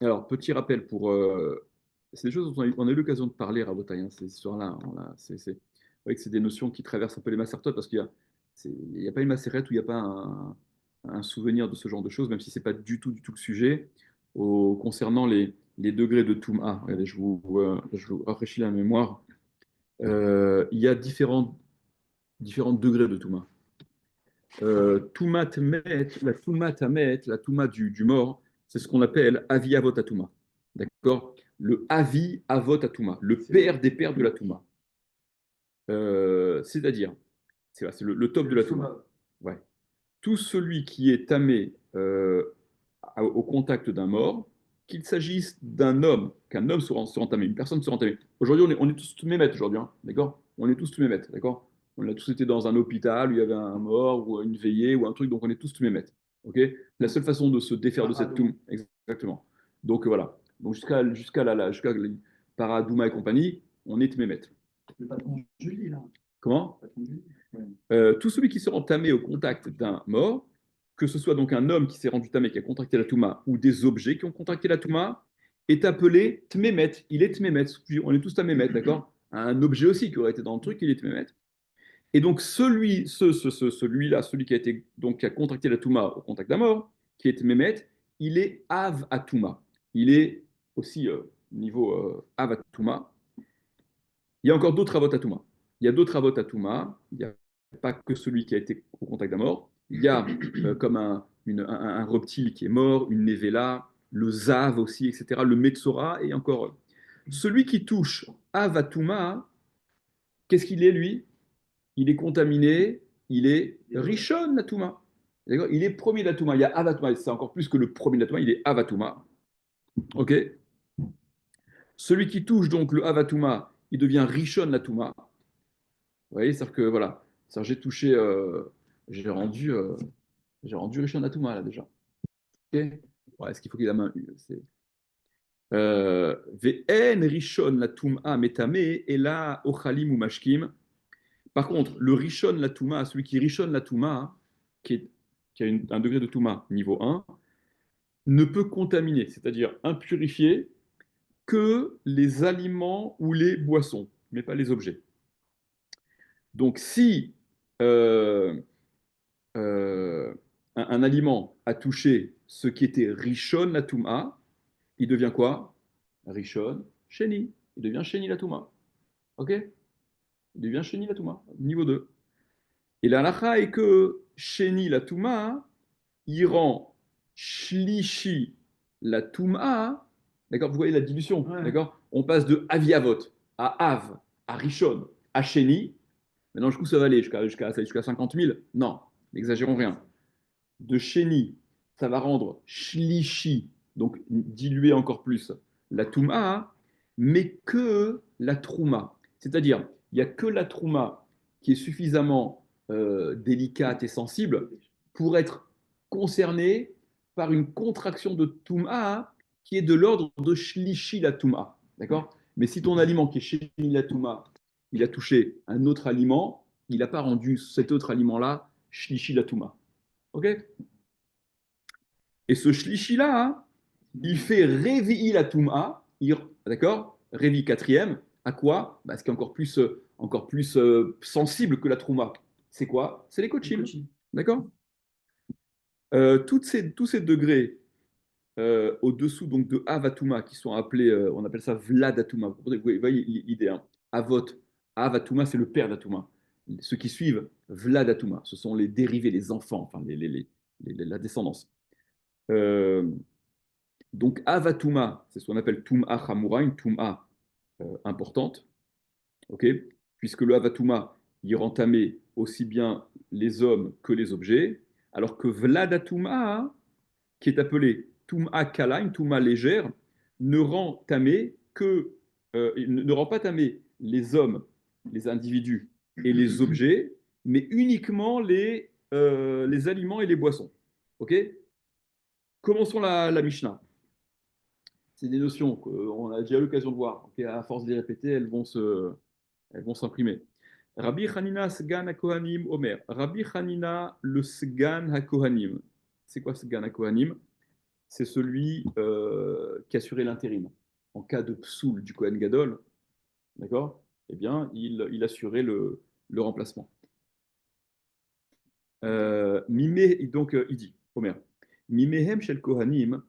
alors, petit rappel pour. C'est des choses dont on a eu l'occasion de parler, Rabotai, hein, ces histoires-là. C'est vrai que c'est des notions qui traversent un peu les Masertot parce il y a pas une Maseret où il n'y a pas un souvenir de ce genre de choses, même si ce n'est pas du tout le sujet. Concernant les degrés de Touma, regardez, je vous rafraîchis la mémoire. Il y a différents degrés de Touma. Touma Tmet, la Touma Tamet, la Touma du mort, c'est ce qu'on appelle Avi Avot Touma. D'accord? Le Avi Avot Touma, le père des pères de la Touma. C'est-à-dire, c'est le top de la Touma. Ouais. Tout celui qui est tamé au contact d'un mort, qu'il s'agisse d'un homme, qu'un homme sera entamé, une personne sera entamée. Aujourd'hui, on est tous mémètres aujourd'hui, hein, d'accord? On est tous mémètres, d'accord? On a tous été dans un hôpital où il y avait un mort ou une veillée ou un truc, donc on est tous mémètres, ok? La seule façon de se défaire de cette toum, exactement. Donc voilà. Donc jusqu'à Paradouma et compagnie, on est mémètres. Le patron Julie, là. Comment? Le patron Julie. Tout celui qui sera entamé au contact d'un mort, que ce soit donc un homme qui s'est rendu tamé, qui a contracté la touma, ou des objets qui ont contracté la touma, est appelé tmémet. Il est tmémet. On est tous tmémet, d'accord? Un objet aussi qui aurait été dans le truc, il est tmémet. Et donc celui-là, celui qui a été donc qui a contracté la touma au contact d'un mort, qui est tmémet, il est av atuma. Il est aussi niveau av atuma. Il y a encore d'autres avot atuma. Il y a d'autres avot atuma. Il n'y a pas que celui qui a été au contact d'un mort. Il y a comme un reptile qui est mort, une nevela, le zav aussi, etc., le metzora, et encore. Celui qui touche avatuma, qu'est-ce qu'il est, lui? Il est contaminé, il est rishon latuma. D'accord? Il est premier latuma. Il y a avatuma, c'est encore plus que le premier latuma, il est avatuma. Ok? Celui qui touche donc le avatuma, il devient rishon latuma. Vous voyez, c'est-à-dire que voilà, c'est-à-dire, j'ai touché, j'ai rendu Rishon Atuma là déjà. Ok. Ouais, est-ce qu'il faut qu'il ait la main? Ve'en Rishon Latuma metame et là ochalim ou mashkim. Par contre, le Rishon Latuma, celui qui Rishon Latuma, qui a un degré de Touma niveau 1, ne peut contaminer, c'est-à-dire impurifier, que les aliments ou les boissons, mais pas les objets. Donc si euh, un aliment a touché ce qui était Rishon la Touma, il devient quoi? Rishon Sheni. Il devient Sheni la Touma. Ok? Il devient Sheni la Touma, niveau 2. Et la halakha est que Sheni la Touma, il rend Shlishi la Touma. D'accord? Vous voyez la dilution. Ouais. D'accord? On passe de Aviavot à Av, à Rishon, à Sheni. Maintenant, du coup, ça va aller jusqu'à 50 000. Non, n'exagérons rien. De Sheni, ça va rendre Shlishi, donc diluer encore plus la Touma, mais que la Trouma. C'est-à-dire, il n'y a que la Trouma qui est suffisamment délicate et sensible pour être concernée par une contraction de Touma qui est de l'ordre de Shlishi la Touma. D'accord? Mais si ton aliment qui est Sheni la Touma, il a touché un autre aliment, il n'a pas rendu cet autre aliment-là Shlishi la Touma. Ok? Et ce shlishi-là, hein, il fait Révi la Touma, d'accord? Révi quatrième, à quoi? Bah, ce qui est encore plus sensible que la Trouma. C'est quoi? C'est les kochim. D'accord? Tous ces degrés au-dessous donc, de Avatuma, qui sont appelés, on appelle ça Vladatuma. Vous voyez l'idée, hein? Avot, Avatuma, c'est le père d'Atuma. Ceux qui suivent Vladatuma, ce sont les dérivés, les enfants, enfin la descendance. Euh, donc Avatuma, c'est ce qu'on appelle Tum'a Chamura, une Tum'a importante, ok? Puisque le Avatuma, il rend tamé aussi bien les hommes que les objets, alors que Vladatuma, qui est appelé Tum'a Kala, une Tum'a légère, ne rend tamé ne rend pas tamé les hommes, les individus et les objets, mais uniquement les aliments et les boissons. Ok? Commençons la Mishnah. C'est des notions qu'on a déjà eu l'occasion de voir. Okay, à force de les répéter, elles vont s'imprimer. Rabbi Hanina Sgan HaKohanim Omer. Rabbi Hanina, le Sgan HaKohanim. C'est quoi ce Gana Kohanim? C'est celui qui assurait l'intérim. En cas de psoul du Kohen Gadol, d'accord? Eh bien, il assurait le remplacement. Il dit, Omer, Mimehem shel Kohanim,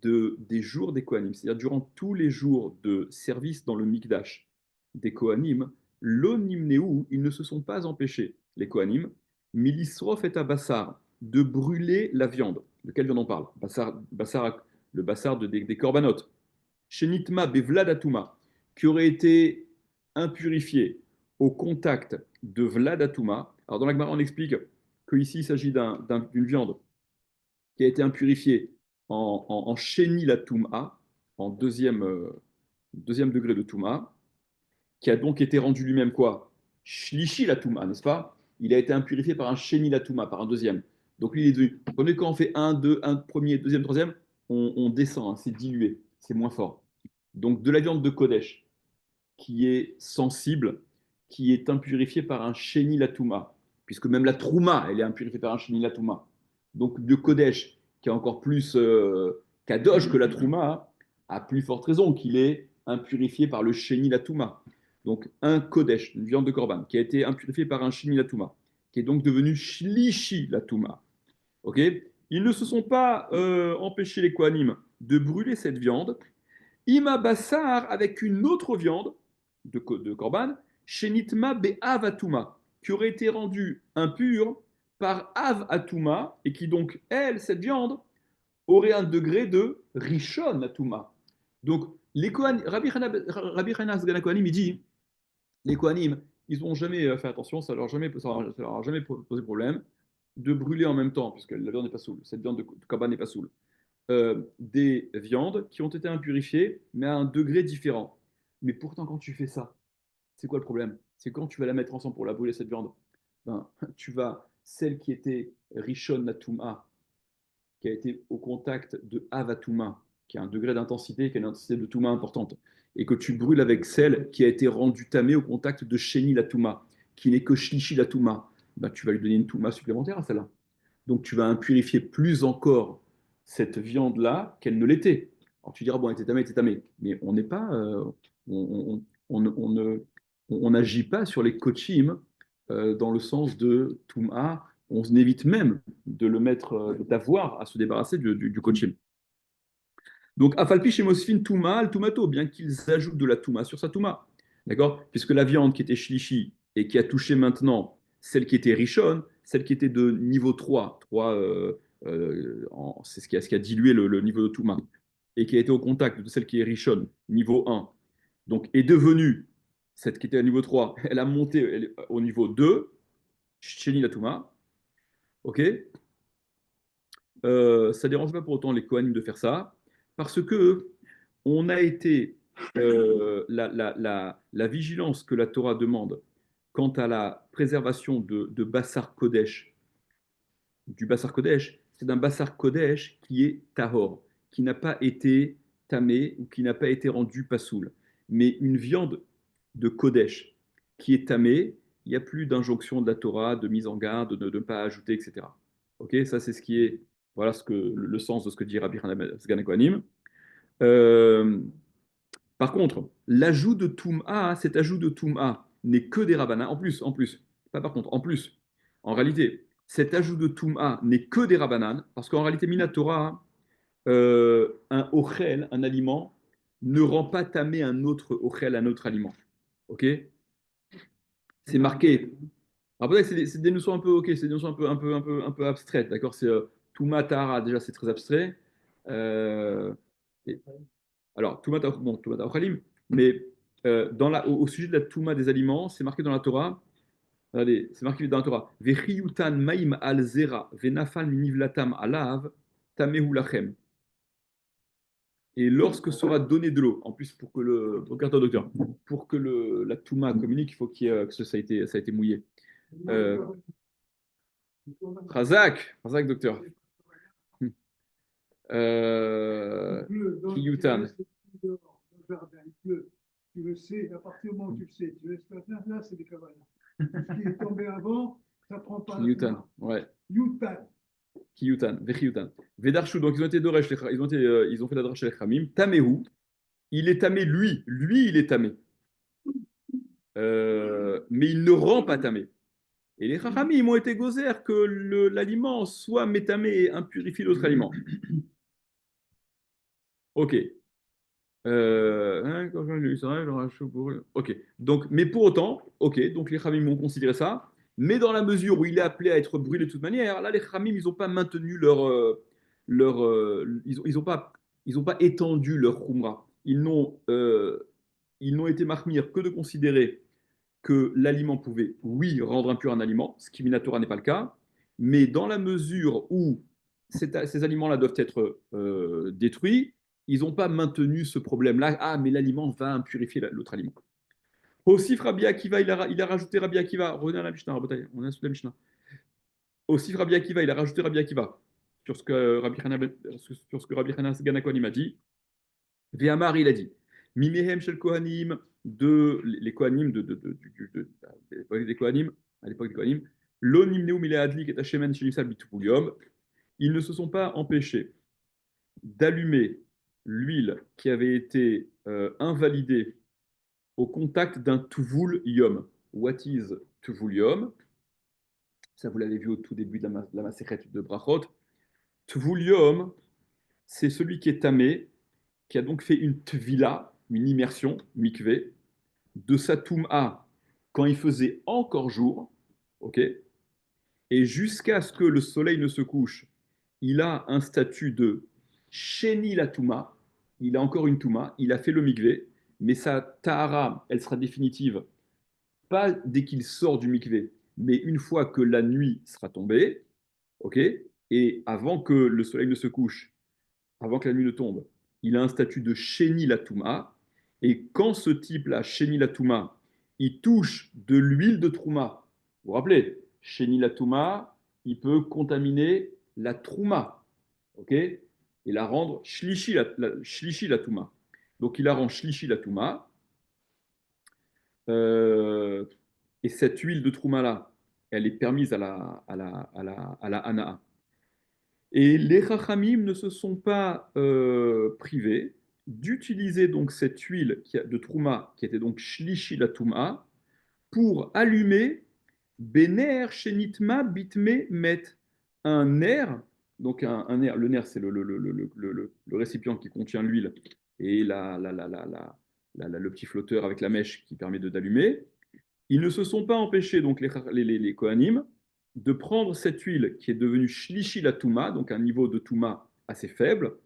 des jours des Kohanim, c'est-à-dire durant tous les jours de service dans le Mikdash des Kohanim, l'onimneu, ils ne se sont pas empêchés, les Kohanim, milisrof et abassar, de brûler la viande. De quelle viande on parle? Le bassar des korbanot. Shenitma bevladatuma, qui aurait été impurifié au contact de vladatuma. Alors dans la Gemara, on explique qu'ici il s'agit d'une viande qui a été impurifiée en Sheni la Touma, en deuxième degré de Touma, qui a donc été rendu lui-même quoi? Shlishi la Touma, n'est-ce pas? Il a été impurifié par un Sheni la Touma, par un deuxième. Donc lui, il est devenu. Vous comprenez, quand on fait un, deux, un premier, deuxième, troisième, on descend, hein, c'est dilué, c'est moins fort. Donc de la viande de Kodesh, qui est sensible, qui est impurifiée par un Sheni la Touma, puisque même la Trouma, elle est impurifiée par un Sheni la Touma. Donc de Kodesh, qui est encore plus Kadosh que la Trouma, a plus forte raison qu'il est impurifié par le Sheni la Touma. Donc un Kodesh, une viande de Korban, qui a été impurifiée par un Sheni la Touma, qui est donc devenu Shlishi la Touma. Ok? Ils ne se sont pas empêchés, les Kohanim, de brûler cette viande. Ima Bassar avec une autre viande de Korban, Shenitma Be'av Atuma, qui aurait été rendue impure par Av Atuma, et qui donc, elle, cette viande, aurait un degré de Rishon Atuma. Donc, les Kohanim, Rabbi Hanas Sgan Kohanim, il dit, les Kohanim, ils n'ont jamais fait attention, ça leur a jamais posé problème de brûler en même temps, puisque la viande n'est pas saoule, cette viande de Korban n'est pas saoule. Des viandes qui ont été impurifiées, mais à un degré différent. Mais pourtant, quand tu fais ça, c'est quoi le problème? C'est quand tu vas la mettre ensemble pour la brûler, cette viande, ben, tu vas, celle qui était Rishon Natuma, qui a été au contact de Avatuma, qui a un degré d'intensité, qui a une intensité de Touma importante, et que tu brûles avec celle qui a été rendue tamée au contact de Sheni Latuma, qui n'est que Shlishi Latuma, ben, tu vas lui donner une Touma supplémentaire à celle-là. Donc tu vas impurifier plus encore cette viande-là qu'elle ne l'était. Alors tu diras, bon, elle était tamée, mais on n'est pas, on n'agit pas sur les kochim dans le sens de Touma, on évite même de le mettre, d'avoir à se débarrasser du kochim. Donc, Afalpi chez Mosfin Touma, al Toumato, bien qu'ils ajoutent de la Touma sur sa Touma. D'accord? Puisque la viande qui était Shlishi et qui a touché maintenant celle qui était Rishon, celle qui était de niveau 3, c'est ce qui a dilué le niveau de Touma, et qui a été au contact de celle qui est Rishon, niveau 1, donc est devenue, cette qui était à niveau 3, elle a monté au niveau 2, Sheni la Touma, ok? Ça ne dérange pas pour autant les Kohanim de faire ça, parce que on a été la vigilance que la Torah demande quant à la préservation de Bassar Kodesh, du Bassar Kodesh, c'est d'un Bassar Kodesh qui est Tahor, qui n'a pas été tamé ou qui n'a pas été rendu pasoul. Mais une viande de Kodesh qui est tamée, il n'y a plus d'injonction de la Torah, de mise en garde, de ne pas ajouter, etc. Ok, ça c'est ce qui est, voilà le sens de ce que dit Rabbi Sgan Kohanim. Par contre, l'ajout de Toum'a, cet ajout de Toum'a n'est que des Rabbanan. En plus, pas par contre, en plus, en réalité, cet ajout de Toum'a n'est que des Rabbanan, parce qu'en réalité, Minatora, un ochel, un aliment, ne rend pas tamé un autre ochel, un autre aliment. Ok? C'est marqué. Alors peut-être que c'est des notions un peu, ok, c'est des notions un peu abstraites, d'accord? C'est Touma Tahara, déjà c'est très abstrait. Euh, et- alors, Touma Ochalim, mais au sujet de la Touma des aliments, c'est marqué dans la Torah. Regardez, c'est marqué dans la Torah. Vechiyutan maim al zera, venafal minivlatam alav, tamehu lachem. Et lorsque sera donné de l'eau, en plus pour docteur, pour que la Touma communique, il faut que ça a été mouillé. Razak, docteur. Kiyutan. Il pleut. Tu le sais, à partir du moment où tu le sais, tu laisses pas faire, là, c'est des cavaliers. Ce qui est tombé avant, ça prend pas. Kiyutan, ouais. Yutan. Kiyutan, Vechiyutan. Vedarshu, donc ils ont été Doresh, ils ont fait la Drash les Khamim. Tamehu, il est tamé, lui, il est tamé. Mais il ne rend pas tamé. Et les Chachamim ont été gozer que l'aliment soit métamé et impurifie l'autre aliment. Ok. Ok. Donc, mais pour autant, ok, donc les Khamim ont considéré ça, mais dans la mesure où il est appelé à être brûlé de toute manière, là les Khamim, ils n'ont pas maintenu ils ont pas étendu leur Khumra. Ils n'ont été mahmir que de considérer que l'aliment pouvait, oui, rendre impur un aliment, ce qui Minatora n'est pas le cas, mais dans la mesure où ces aliments-là doivent être détruits, ils n'ont pas maintenu ce problème-là. Ah, mais l'aliment va impurifier l'autre aliment. Aussi, Rabbi Akiva, il a rajouté Rabbi Akiva. Revenez à la Mishnah, Rabotai, on est sous la Mishnah. Aussi, Rabbi Akiva, il a rajouté Rabbi Akiva sur ce que Rabbi Hanan Ganakoni m'a dit. Véhamar, il a dit Mimehem shel Kohanim, les Kohanim de l'époque des Kohanim, à l'époque des Kohanim, Lo nimneu mile adlik et hashemen shenifsal bitupulium, ils ne se sont pas empêchés d'allumer l'huile qui avait été invalidée au contact d'un tuvul yom. What is tuvul yom? Ça, vous l'avez vu au tout début de la Masechet de Brachot. Tuvul yom, c'est celui qui est tamé, qui a donc fait une tvila, une immersion, mikvé, de sa toum'a quand il faisait encore jour, ok, et jusqu'à ce que le soleil ne se couche, il a un statut de Sheni la Touma, il a encore une Touma, il a fait le mikvé, mais sa Tahara, elle sera définitive, pas dès qu'il sort du mikvé, mais une fois que la nuit sera tombée, ok, et avant que le soleil ne se couche, avant que la nuit ne tombe, il a un statut de Sheni la Touma, et quand ce type-là, Sheni la Touma, il touche de l'huile de Trouma, vous vous rappelez, Sheni la Touma, il peut contaminer la Trouma, ok, et la rendre Shlishi la Touma. Donc il la rend Shlishi la Touma, euh, et cette huile de Trouma-là, elle est permise à la Hana'a. Et les Chachamim ne se sont pas privés d'utiliser donc cette huile de Trouma, qui était donc Shlishi la Touma, pour allumer Bener Shenitma Bitme Met, un nerf, donc un nerf, le nerf c'est le récipient qui contient l'huile et le petit flotteur avec la mèche qui permet d'allumer. Ils ne se sont pas empêchés, donc les Kohanim, de prendre cette huile qui est devenue Shlishi la Touma, donc un niveau de Touma assez faible,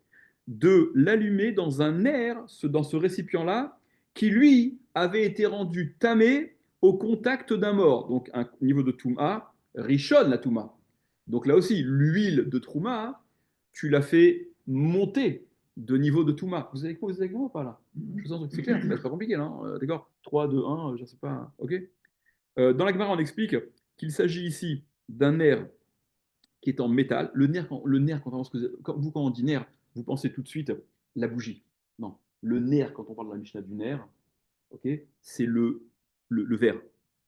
de l'allumer dans un nerf, dans ce récipient-là, qui lui avait été rendu tamé au contact d'un mort. Donc un niveau de Touma, Rishon la Touma. Donc là aussi, l'huile de Trouma, tu l'as fait monter de niveau de Touma. Vous avez quoi, vous avez quoi ou pas là? Je sens que c'est clair, c'est pas compliqué là. D'accord? 3, 2, 1, je sais pas. Ok? Dans la Gemara, on explique qu'il s'agit ici d'un nerf qui est en métal. Le nerf quand on dit nerf, vous pensez tout de suite la bougie. Non, le nerf, quand on parle de la Mishnah du nerf, ok, c'est le verre.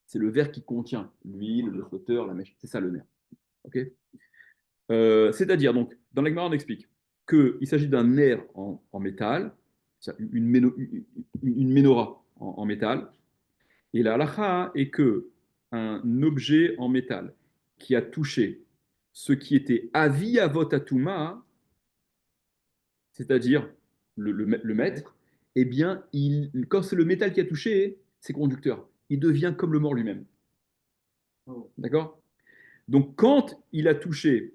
C'est le verre qui contient l'huile, le flotteur, la mèche. C'est ça le nerf. Ok. C'est-à-dire, donc, dans la Gemara, on explique qu'il s'agit d'un nerf en métal, une menorah en métal. Et la halakha est que un objet en métal qui a touché ce qui était avi avot atuma, c'est-à-dire le maître, eh bien, quand c'est le métal qui a touché, c'est conducteur. Il devient comme le mort lui-même. D'accord? Donc, quand il a touché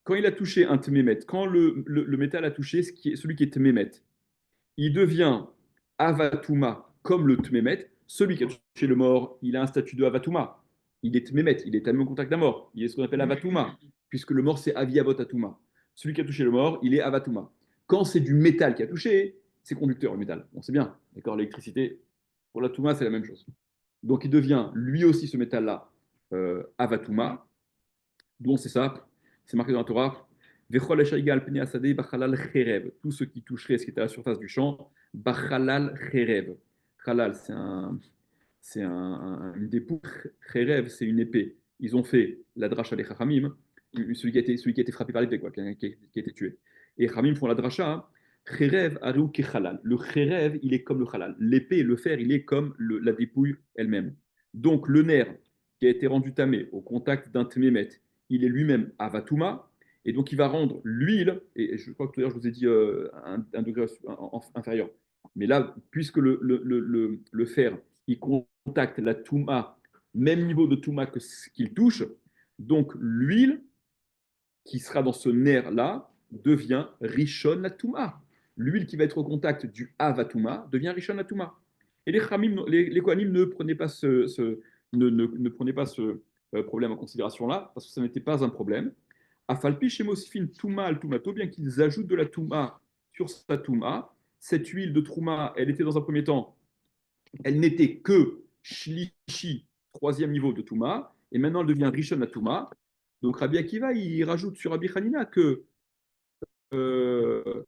un tmémet, quand le métal a touché celui qui est tmémet, il devient avatuma comme le tmémet. Celui qui a touché le mort, il a un statut de avatuma. Il est tmémet, il est tellement en contact d'un mort. Il est ce qu'on appelle avatuma, puisque le mort c'est avi avot atuma. Celui qui a touché le mort, il est avatuma. Quand c'est du métal qui a touché, c'est conducteur le métal. On sait bien, d'accord, l'électricité, pour la touma, c'est la même chose. Donc il devient lui aussi ce métal-là, avatuma, dont c'est ça, c'est marqué dans la Torah. Tout ce qui toucherait ce qui est à la surface du champ, Bachalal Cherev. Halal, une dépouille. Cherev, c'est une épée. Ils ont fait la drache les Chachamim celui qui a été frappé par l'épée, quoi, qui a été tué. Et Ramim font la dracha, hein. Cherev ariou kechalal. Le cherev, il est comme le halal. L'épée, le fer, il est comme la dépouille elle-même. Donc le nerf qui a été rendu tamé au contact d'un tmémet, il est lui-même avatuma, et donc il va rendre l'huile, et je crois que tout à l'heure je vous ai dit un degré inférieur. Mais là, puisque le fer, il contacte la touma, même niveau de touma que ce qu'il touche, donc l'huile qui sera dans ce nerf-là devient Rishon la Touma. L'huile qui va être au contact du Avatuma devient Rishon la Touma. Et les Khamim, les Kohanim ne prenaient pas ne prenaient pas ce problème en considération là, parce que ça n'était pas un problème. Afalpi chez Mosifin Touma al Toumato, bien qu'ils ajoutent de la Touma sur sa Touma, cette huile de Trouma, elle était dans un premier temps, elle n'était que Shlishi, troisième niveau de Touma, et maintenant elle devient Rishon la Touma. Donc Rabbi Akiva, il rajoute sur Rabbi Hanina que euh,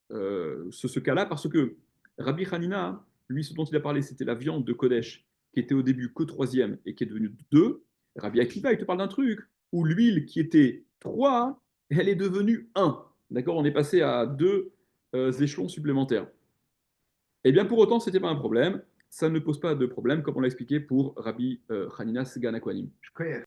ce cas-là, parce que Rabbi Hanina, lui, ce dont il a parlé, c'était la viande de Kodesh, qui était au début que troisième et qui est devenue deux. Rabbi Akiva, il te parle d'un truc où l'huile qui était trois, elle est devenue un. D'accord? On est passé à deux échelons supplémentaires. Eh bien, pour autant, ce n'était pas un problème. Ça ne pose pas de problème, comme on l'a expliqué pour Rabbi Hanina Segan Akwanim.